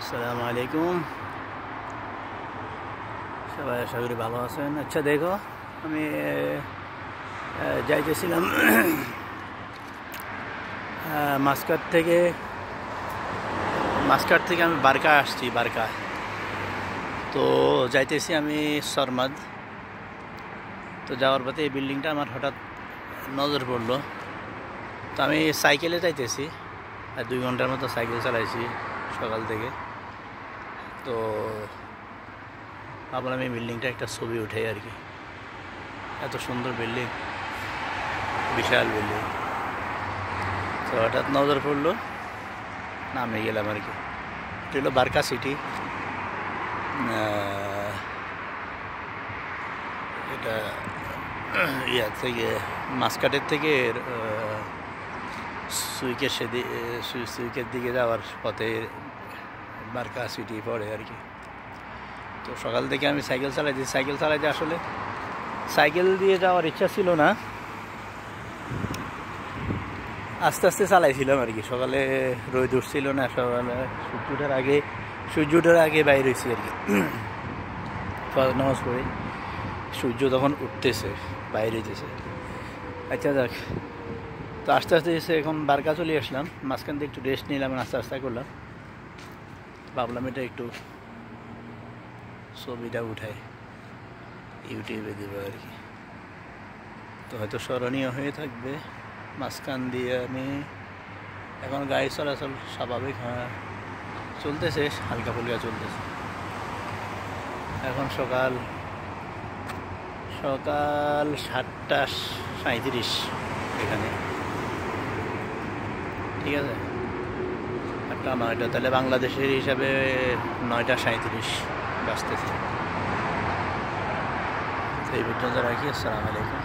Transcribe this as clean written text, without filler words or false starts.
আসসালামু আলাইকুম, সবাই আশা করি ভালো আছেন। আচ্ছা দেখো, আমি যাইতেছিলাম মাস্কাট থেকে আমি বারকা আসছি। বারকা তো যাইতেছি আমি সরমাদ। তো যাওয়ার পথে এই বিল্ডিংটা আমার হঠাৎ নজর পড়লো। তো আমি সাইকেলে যাইতেছি, 2 ঘন্টার মতো সাইকেল চালাইছি সকাল থেকে। তো ভাবলাম এই বিল্ডিংটা একটা ছবি উঠাই আর কি। এত সুন্দর বিল্ডিং, বিশাল বিল্ডিং। তো হঠাৎ নজর পড়লো, নামে গেলাম আর কি। এটা হলো বারকা সিটি। এটা ইয়া থেকে মাস্কাটের থেকে সুইকের দিকে যাওয়ার পথে বারকা সিটি পড়ে আর কি। তো সকাল থেকে আমি সাইকেল চালাইতে আসলে সাইকেল দিয়ে যাওয়ার ইচ্ছা ছিল না, আস্তে আস্তে চালাইছিলাম আর কি। সকালে রোদ উঠছিল না, সকালে সূর্য ওঠার আগে বাইর হয়েছি আর কি। নামাজ পড়ে সূর্য তখন উঠতেছে, বাইরে হইতেছে। আচ্ছা যাক, তো আস্তে আস্তে এসে এখন বারকা চলে আসলাম। মাঝখান দিয়ে একটু রেস্ট নিলাম, আস্তে করলাম। ভাবলাম এটা একটু ছবিটা উঠায় ইউটিউবে দেব আর কি। তো হয়তো স্মরণীয় হয়ে থাকবে। মাঝখান দিয়ে আমি এখন গাড়ি চলাচল স্বাভাবিক চলতেছে, হালকা ফুলকা চলতেছে। এখন সকাল 7:37 এখানে, ঠিক আছে। 8:09, তাহলে বাংলাদেশের হিসাবে 9:37 বাজতেছে। এই পর্যন্ত রাখি। আসসালামু আলাইকুম।